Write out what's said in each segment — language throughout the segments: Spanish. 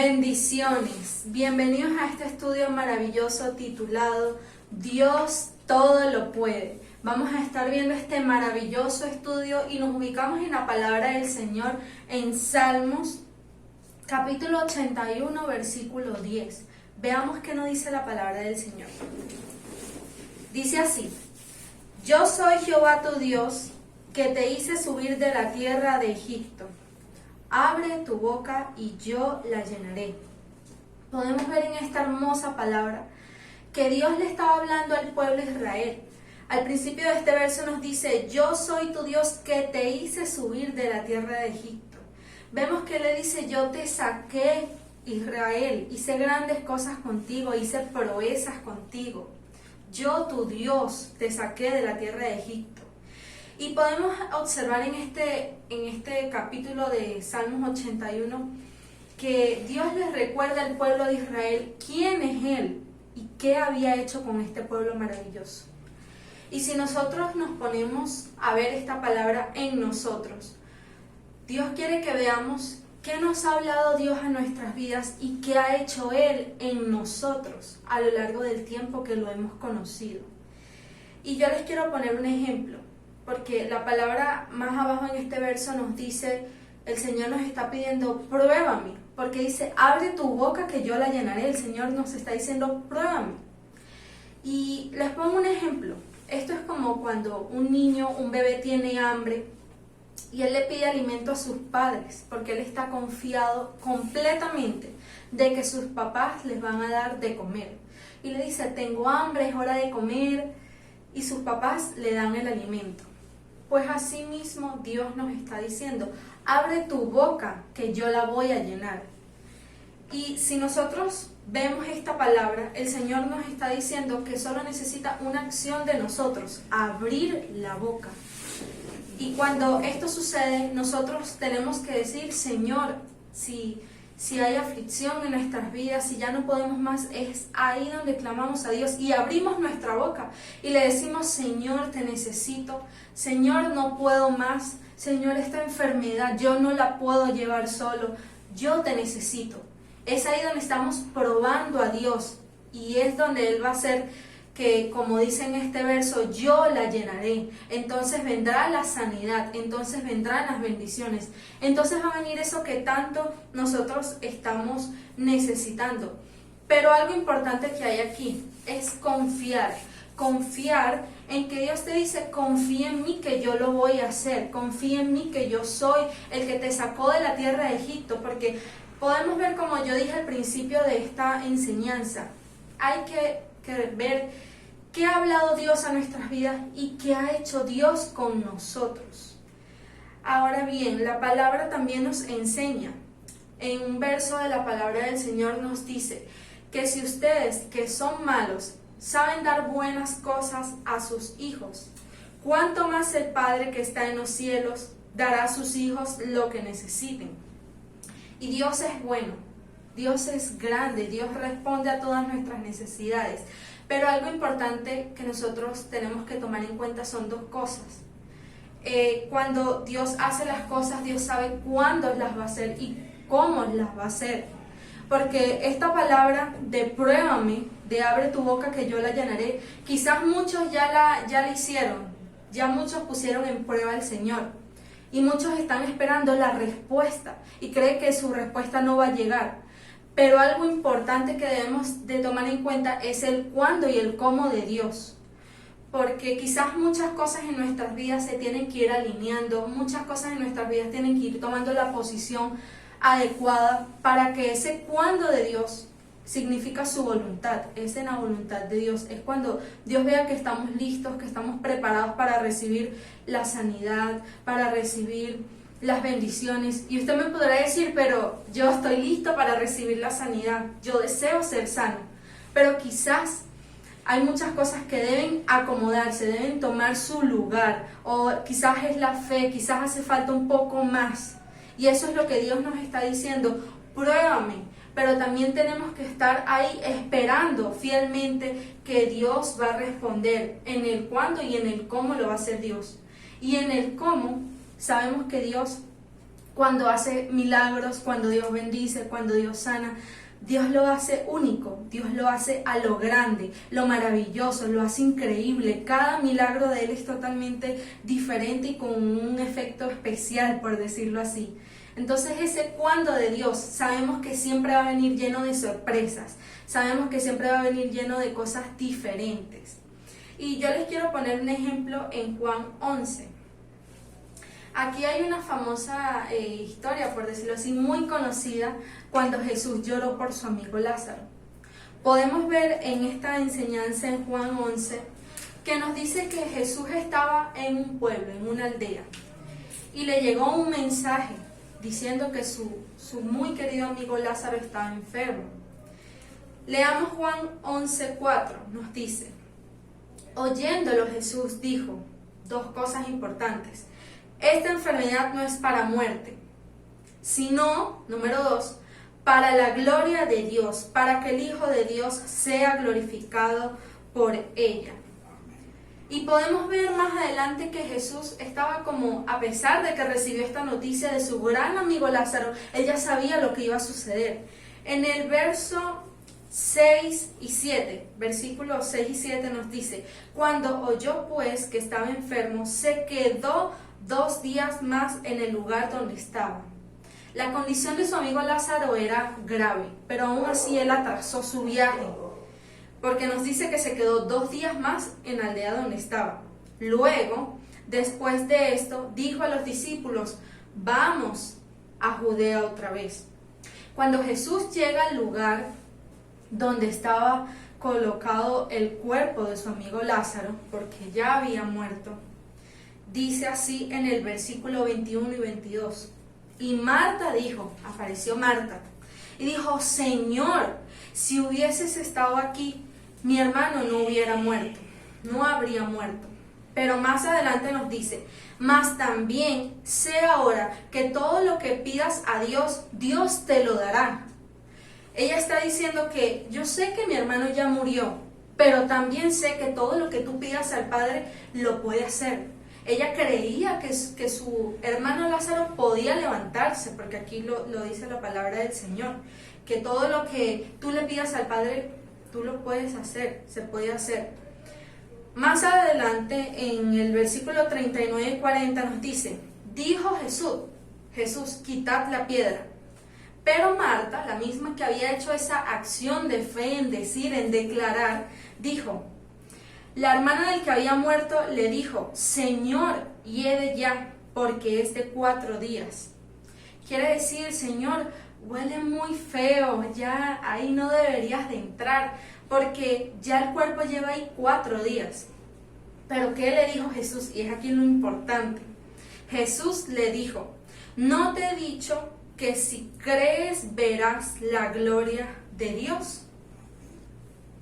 Bendiciones, bienvenidos a este estudio maravilloso titulado Dios todo lo puede. Vamos a estar viendo este maravilloso estudio y nos ubicamos en la palabra del Señor en Salmos capítulo 81 versículo 10. Veamos qué nos dice la palabra del Señor. Dice así: Yo soy Jehová tu Dios, que te hice subir de la tierra de Egipto. Abre tu boca y yo la llenaré. Podemos ver en esta hermosa palabra que Dios le estaba hablando al pueblo de Israel. Al principio de este verso nos dice: Yo soy tu Dios que te hice subir de la tierra de Egipto. Vemos que le dice: Yo te saqué, Israel, hice grandes cosas contigo, hice proezas contigo. Yo, tu Dios, te saqué de la tierra de Egipto. Y podemos observar en este capítulo de Salmos 81 que Dios les recuerda al pueblo de Israel quién es Él y qué había hecho con este pueblo maravilloso. Y si nosotros nos ponemos a ver esta palabra en nosotros, Dios quiere que veamos qué nos ha hablado Dios a nuestras vidas y qué ha hecho Él en nosotros a lo largo del tiempo que lo hemos conocido. Y yo les quiero poner un ejemplo, porque la palabra más abajo en este verso nos dice, el Señor nos está pidiendo, pruébame, porque dice, abre tu boca que yo la llenaré. El Señor nos está diciendo, pruébame. Y les pongo un ejemplo. Esto es como cuando un niño, un bebé tiene hambre y él le pide alimento a sus padres, porque él está confiado completamente de que sus papás les van a dar de comer. Y le dice, tengo hambre, es hora de comer, y sus papás le dan el alimento. Pues así mismo Dios nos está diciendo, abre tu boca que yo la voy a llenar. Y si nosotros vemos esta palabra, el Señor nos está diciendo que solo necesita una acción de nosotros, abrir la boca. Y cuando esto sucede, nosotros tenemos que decir, Señor, si hay aflicción en nuestras vidas, si ya no podemos más, es ahí donde clamamos a Dios y abrimos nuestra boca y le decimos, Señor, te necesito, Señor, no puedo más, Señor, esta enfermedad yo no la puedo llevar solo, yo te necesito. Es ahí donde estamos probando a Dios y es donde Él va a hacer que, como dice en este verso, yo la llenaré. Entonces vendrá la sanidad, entonces vendrán las bendiciones, entonces va a venir eso que tanto nosotros estamos necesitando. Pero algo importante que hay aquí es confiar en que Dios te dice, confía en mí que yo lo voy a hacer, confía en mí que yo soy el que te sacó de la tierra de Egipto, porque podemos ver, como yo dije al principio de esta enseñanza, hay que ver qué ha hablado Dios a nuestras vidas y qué ha hecho Dios con nosotros. Ahora bien, la palabra también nos enseña, en un verso de la palabra del Señor nos dice que si ustedes que son malos saben dar buenas cosas a sus hijos, ¿cuánto más el Padre que está en los cielos dará a sus hijos lo que necesiten? Y Dios es bueno, Dios es grande, Dios responde a todas nuestras necesidades. Pero algo importante que nosotros tenemos que tomar en cuenta son dos cosas. Cuando Dios hace las cosas, Dios sabe cuándo las va a hacer y cómo las va a hacer. Porque esta palabra de pruébame, de abre tu boca que yo la llenaré, quizás muchos ya la hicieron, ya muchos pusieron en prueba al Señor. Y muchos están esperando la respuesta y creen que su respuesta no va a llegar. Pero algo importante que debemos de tomar en cuenta es el cuándo y el cómo de Dios. Porque quizás muchas cosas en nuestras vidas se tienen que ir alineando, muchas cosas en nuestras vidas tienen que ir tomando la posición adecuada para que ese cuándo de Dios significa su voluntad, es en la voluntad de Dios. Es cuando Dios vea que estamos listos, que estamos preparados para recibir la sanidad, para recibir las bendiciones. Y usted me podrá decir, pero yo estoy listo para recibir la sanidad, yo deseo ser sano, pero quizás hay muchas cosas que deben acomodarse, deben tomar su lugar, o quizás es la fe, quizás hace falta un poco más, y eso es lo que Dios nos está diciendo, pruébame. Pero también tenemos que estar ahí esperando fielmente que Dios va a responder en el cuándo y en el cómo lo va a hacer Dios. Y en el cómo sabemos que Dios cuando hace milagros, cuando Dios bendice, cuando Dios sana, Dios lo hace único, Dios lo hace a lo grande, lo maravilloso, lo hace increíble. Cada milagro de Él es totalmente diferente y con un efecto especial, por decirlo así. Entonces ese cuándo de Dios sabemos que siempre va a venir lleno de sorpresas, sabemos que siempre va a venir lleno de cosas diferentes. Y yo les quiero poner un ejemplo en Juan 11. Aquí hay una famosa historia, por decirlo así, muy conocida, cuando Jesús lloró por su amigo Lázaro. Podemos ver en esta enseñanza en Juan 11 que nos dice que Jesús estaba en un pueblo, en una aldea, y le llegó un mensaje diciendo que su muy querido amigo Lázaro estaba enfermo. Leamos Juan 11:4, nos dice: oyéndolo Jesús dijo dos cosas importantes. Esta enfermedad no es para muerte, sino, número 2, para la gloria de Dios, para que el Hijo de Dios sea glorificado por ella. Y podemos ver más adelante que Jesús estaba como, a pesar de que recibió esta noticia de su gran amigo Lázaro, él ya sabía lo que iba a suceder. En el verso 6 y 7, versículos 6 y 7 nos dice: cuando oyó pues que estaba enfermo, se quedó 2 días más en el lugar donde estaba. La condición de su amigo Lázaro era grave, pero aún así él atrasó su viaje, porque nos dice que se quedó 2 días más en la aldea donde estaba. Luego, después de esto, dijo a los discípulos: vamos a Judea otra vez. Cuando Jesús llega al lugar donde estaba colocado el cuerpo de su amigo Lázaro, porque ya había muerto, dice así en el versículo 21 y 22. Y Marta dijo, apareció Marta, y dijo: Señor, si hubieses estado aquí, mi hermano no hubiera muerto, no habría muerto. Pero más adelante nos dice: mas también sé ahora que todo lo que pidas a Dios, Dios te lo dará. Ella está diciendo que yo sé que mi hermano ya murió, pero también sé que todo lo que tú pidas al Padre lo puede hacer. Ella creía que su hermano Lázaro podía levantarse, porque aquí lo dice la palabra del Señor, que todo lo que tú le pidas al Padre, tú lo puedes hacer, se puede hacer. Más adelante, en el versículo 39 y 40 nos dice: dijo Jesús, quitad la piedra. Pero Marta, la misma que había hecho esa acción de fe en decir, en declarar, dijo: la hermana del que había muerto le dijo: Señor, hiede ya, porque es de 4 días. Quiere decir: Señor, huele muy feo, ya ahí no deberías de entrar, porque ya el cuerpo lleva ahí 4 días. Pero ¿qué le dijo Jesús? Y es aquí lo importante. Jesús le dijo: ¿no te he dicho que si crees verás la gloria de Dios?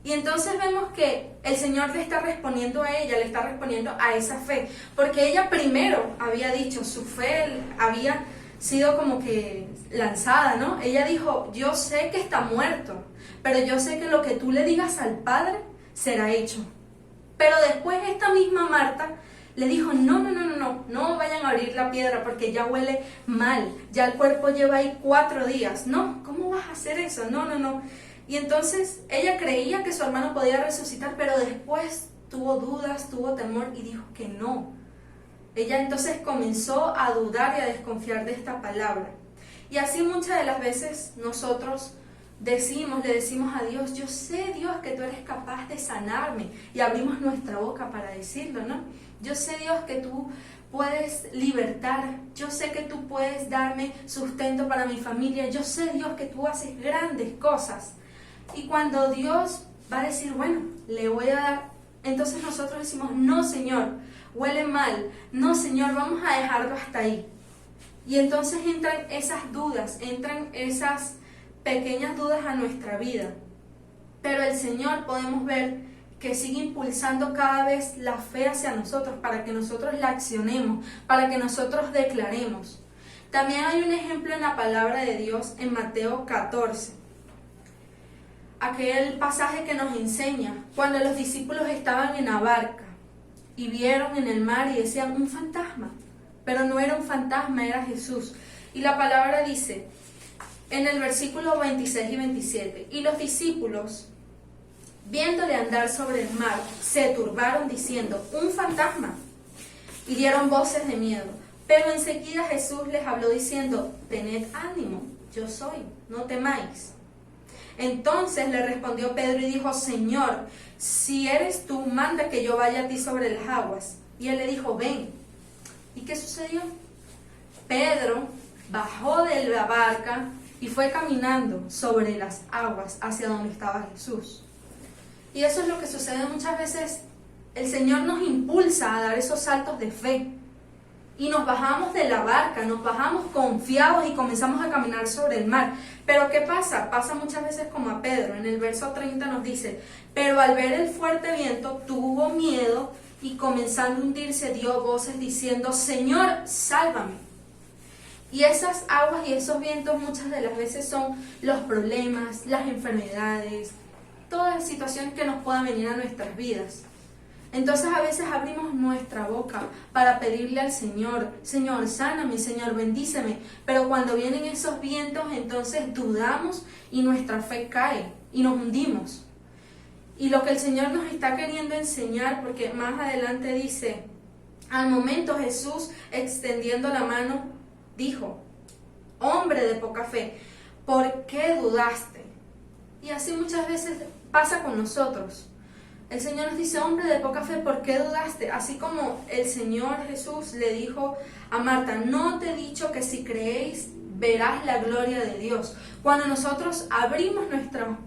Y entonces vemos que el Señor le está respondiendo a ella, le está respondiendo a esa fe, porque ella primero había dicho, su fe había sido como que lanzada, ¿no? Ella dijo: yo sé que está muerto, pero yo sé que lo que tú le digas al Padre será hecho. Pero después esta misma Marta le dijo: no vayan a abrir la piedra porque ya huele mal, ya el cuerpo lleva ahí 4 días. No, ¿cómo vas a hacer eso? No. Y entonces ella creía que su hermano podía resucitar, pero después tuvo dudas, tuvo temor y dijo que no. Ella entonces comenzó a dudar y a desconfiar de esta palabra. Y así muchas de las veces nosotros le decimos a Dios: yo sé, Dios, que tú eres capaz de sanarme. Y abrimos nuestra boca para decirlo, ¿no? Yo sé, Dios, que tú puedes libertar. Yo sé que tú puedes darme sustento para mi familia. Yo sé, Dios, que tú haces grandes cosas. Y cuando Dios va a decir: bueno, le voy a dar, entonces nosotros decimos: no, Señor, huele mal. No, Señor, vamos a dejarlo hasta ahí. Y entonces entran esas dudas, entran esas pequeñas dudas a nuestra vida. Pero el Señor, podemos ver que sigue impulsando cada vez la fe hacia nosotros, para que nosotros la accionemos, para que nosotros declaremos. También hay un ejemplo en la palabra de Dios en Mateo 14. Aquel pasaje que nos enseña cuando los discípulos estaban en la barca y vieron en el mar y decían: un fantasma. Pero no era un fantasma, era Jesús. Y la palabra dice, en el versículo 26 y 27, y los discípulos, viéndole andar sobre el mar, se turbaron diciendo, un fantasma, y dieron voces de miedo. Pero enseguida Jesús les habló diciendo, tened ánimo, yo soy, no temáis. Entonces le respondió Pedro y dijo, Señor, si eres tú, manda que yo vaya a ti sobre las aguas. Y él le dijo, ven. ¿Y qué sucedió? Pedro bajó de la barca y fue caminando sobre las aguas hacia donde estaba Jesús. Y eso es lo que sucede muchas veces. El Señor nos impulsa a dar esos saltos de fe. Y nos bajamos de la barca, nos bajamos confiados y comenzamos a caminar sobre el mar. Pero ¿qué pasa? Pasa muchas veces como a Pedro. En el verso 30 nos dice, pero al ver el fuerte viento tuvo miedo y comenzando a hundirse dio voces diciendo, Señor, sálvame. Y esas aguas y esos vientos muchas de las veces son los problemas, las enfermedades, todas las situaciones que nos puedan venir a nuestras vidas. Entonces a veces abrimos nuestra boca para pedirle al Señor, Señor, sáname, Señor, bendíceme. Pero cuando vienen esos vientos, entonces dudamos y nuestra fe cae y nos hundimos. Y lo que el Señor nos está queriendo enseñar, porque más adelante dice, al momento Jesús, extendiendo la mano, dijo, hombre de poca fe, ¿por qué dudaste? Y así muchas veces pasa con nosotros. El Señor nos dice, hombre de poca fe, ¿por qué dudaste? Así como el Señor Jesús le dijo a Marta, no te he dicho que si creéis verás la gloria de Dios. Cuando nosotros abrimos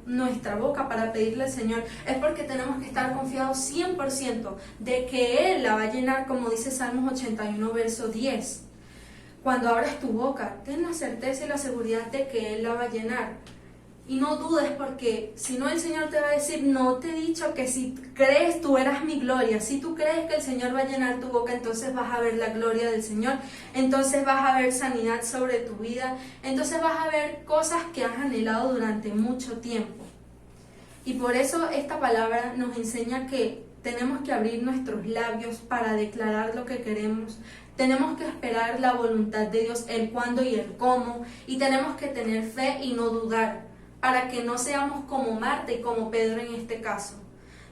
nuestra boca para pedirle al Señor, es porque tenemos que estar confiados 100% de que Él la va a llenar, como dice Salmos 81, verso 10. Cuando abras tu boca, ten la certeza y la seguridad de que Él la va a llenar. Y no dudes, porque si no el Señor te va a decir, no te he dicho que si crees tú verás mi gloria. Si tú crees que el Señor va a llenar tu boca, entonces vas a ver la gloria del Señor. Entonces vas a ver sanidad sobre tu vida. Entonces vas a ver cosas que has anhelado durante mucho tiempo. Y por eso esta palabra nos enseña que tenemos que abrir nuestros labios para declarar lo que queremos. Tenemos que esperar la voluntad de Dios, el cuándo y el cómo. Y tenemos que tener fe y no dudar, para que no seamos como Marta y como Pedro en este caso,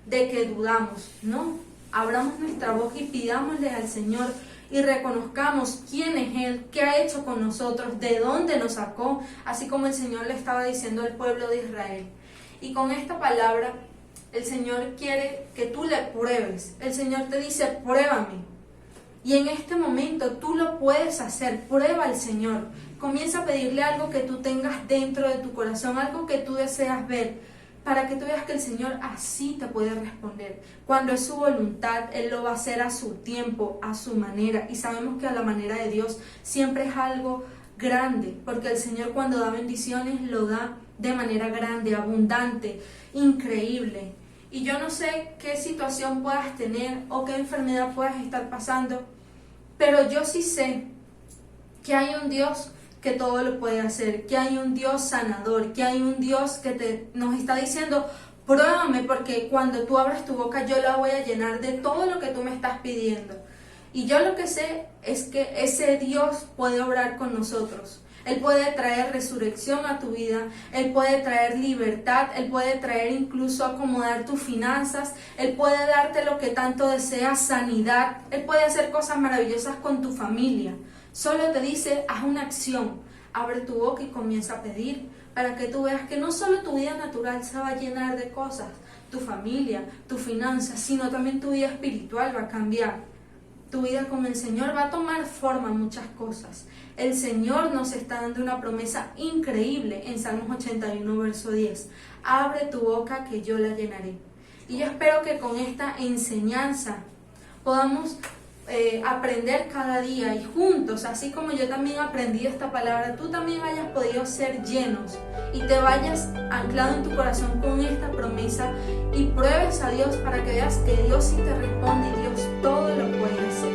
de que dudamos. No, abramos nuestra boca y pidámosle al Señor y reconozcamos quién es Él, qué ha hecho con nosotros, de dónde nos sacó, así como el Señor le estaba diciendo al pueblo de Israel. Y con esta palabra, el Señor quiere que tú le pruebes. El Señor te dice, pruébame. Y en este momento tú lo puedes hacer, prueba al Señor. Comienza a pedirle algo que tú tengas dentro de tu corazón, algo que tú deseas ver, para que tú veas que el Señor así te puede responder. Cuando es su voluntad, Él lo va a hacer a su tiempo, a su manera. Y sabemos que a la manera de Dios siempre es algo grande, porque el Señor cuando da bendiciones lo da de manera grande, abundante, increíble. Y yo no sé qué situación puedas tener o qué enfermedad puedas estar pasando, pero yo sí sé que hay un Dios que todo lo puede hacer, que hay un Dios sanador, que hay un Dios que nos está diciendo, pruébame, porque cuando tú abras tu boca yo la voy a llenar de todo lo que tú me estás pidiendo. Y yo lo que sé es que ese Dios puede obrar con nosotros. Él puede traer resurrección a tu vida, Él puede traer libertad, Él puede traer incluso acomodar tus finanzas, Él puede darte lo que tanto deseas, sanidad, Él puede hacer cosas maravillosas con tu familia. Solo te dice, haz una acción, abre tu boca y comienza a pedir, para que tú veas que no solo tu vida natural se va a llenar de cosas, tu familia, tus finanzas, sino también tu vida espiritual va a cambiar. Tu vida con el Señor va a tomar forma muchas cosas. El Señor nos está dando una promesa increíble en Salmos 81, verso 10. Abre tu boca que yo la llenaré. Y yo espero que con esta enseñanza podamos aprender cada día y juntos, así como yo también aprendí esta palabra, tú también hayas podido ser llenos y te vayas anclado en tu corazón con esta promesa y pruebes a Dios para que veas que Dios sí te responde y Dios todo lo puede hacer.